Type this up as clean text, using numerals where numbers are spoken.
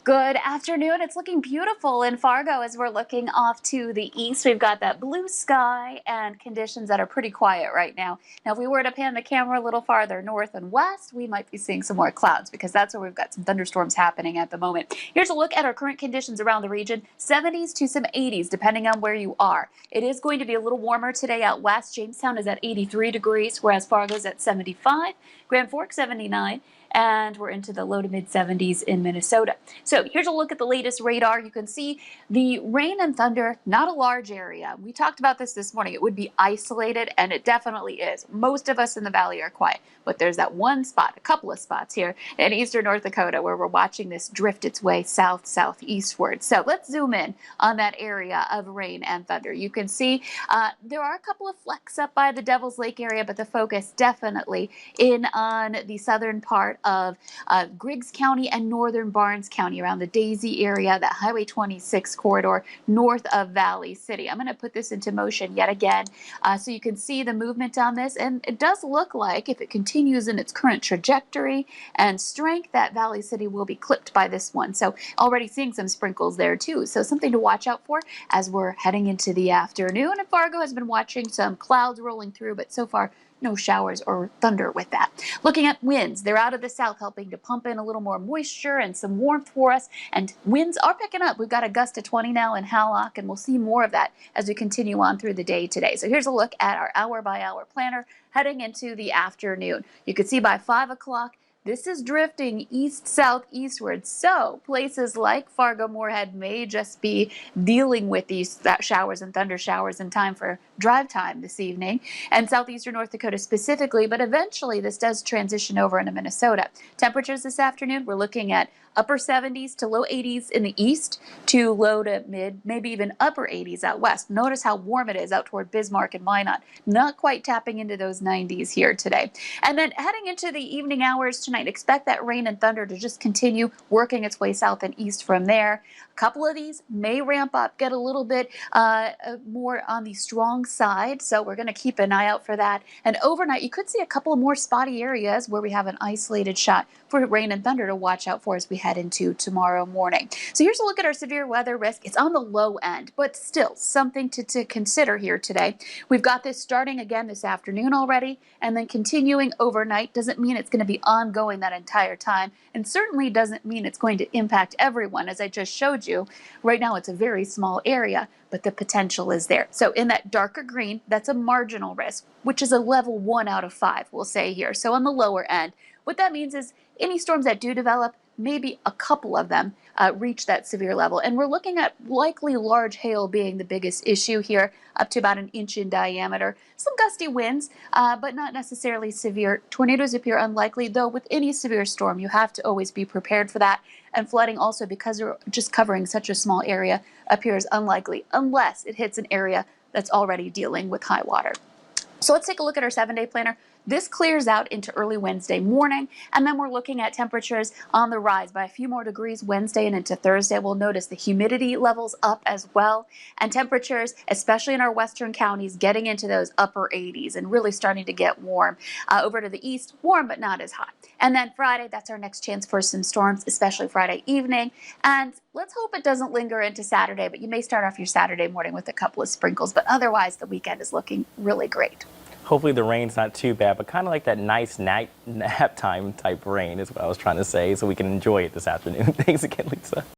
Good afternoon. It's looking beautiful in Fargo as we're looking off to the east. We've got that blue sky and conditions that are pretty quiet right now. Now, if we were to pan the camera a little farther north and west, we might be seeing some more clouds because that's where we've got some thunderstorms happening at the moment. Here's a look at our current conditions around the region. 70s to some 80s, depending on where you are. It is going to be a little warmer today out west. Jamestown is at 83 degrees, whereas Fargo's at 75. Grand Forks, 79. And we're into the low to mid 70s in Minnesota. So here's a look at the latest radar. You can see the rain and thunder, not a large area. We talked about this morning. It would be isolated, and it definitely is. Most of us in the valley are quiet, but there's that one spot, a couple of spots here in eastern North Dakota where we're watching this drift its way southeastward. So let's zoom in on that area of rain and thunder. You can see there are a couple of flecks up by the Devil's Lake area, but the focus definitely in on the southern part of Griggs County and northern Barnes County around the Daisy area, that Highway 26 corridor north of Valley City. I'm going to put this into motion yet again so you can see the movement on this. And it does look like if it continues in its current trajectory and strength, that Valley City will be clipped by this one. So already seeing some sprinkles there too. So something to watch out for as we're heading into the afternoon. And Fargo has been watching some clouds rolling through, but so far no showers or thunder with that. Looking at winds, they're out of the south, helping to pump in a little more moisture and some warmth for us. And winds are picking up. We've got a gust of 20 now in Hallock, and we'll see more of that as we continue on through the day today. So here's a look at our hour-by-hour planner heading into the afternoon. You can see by 5 o'clock, this is drifting east-southeastward, so places like Fargo-Moorhead may just be dealing with these showers and thunder showers in time for drive time this evening, and southeastern North Dakota specifically, but eventually this does transition over into Minnesota. Temperatures this afternoon, we're looking at upper 70s to low 80s in the east to low to mid, maybe even upper 80s out west. Notice how warm it is out toward Bismarck and Minot. Not quite tapping into those 90s here today. And then heading into the evening hours tonight, expect that rain and thunder to just continue working its way south and east from there. A couple of these may ramp up, get a little bit more on the strong side, so we're going to keep an eye out for that. And overnight, you could see a couple of more spotty areas where we have an isolated shot for rain and thunder to watch out for as we head into tomorrow morning. So here's a look at our severe weather risk. It's on the low end, but still something to consider here today. We've got this starting again this afternoon already, and then continuing overnight. Doesn't mean it's going to be ongoing that entire time, and certainly doesn't mean it's going to impact everyone. As I just showed you, right now it's a very small area, but the potential is there. So in that darker green, that's a marginal risk, which is a level 1 out of 5, we'll say here. So on the lower end, what that means is any storms that do develop, maybe a couple of them reach that severe level. And we're looking at likely large hail being the biggest issue here, up to about 1 inch in diameter. Some gusty winds, but not necessarily severe. Tornadoes appear unlikely, though with any severe storm, you have to always be prepared for that. And flooding also, because we're just covering such a small area, appears unlikely unless it hits an area that's already dealing with high water. So let's take a look at our 7-day planner. This clears out into early Wednesday morning, and then we're looking at temperatures on the rise by a few more degrees Wednesday and into Thursday. We'll notice the humidity levels up as well, and temperatures, especially in our western counties, getting into those upper 80s and really starting to get warm. Over to the east, warm but not as hot. And then Friday, that's our next chance for some storms, especially Friday evening. And let's hope it doesn't linger into Saturday, but you may start off your Saturday morning with a couple of sprinkles, but otherwise the weekend is looking really great. Hopefully the rain's not too bad, but kind of like that nice nap time type rain is what I was trying to say, so we can enjoy it this afternoon. Thanks again, Lisa.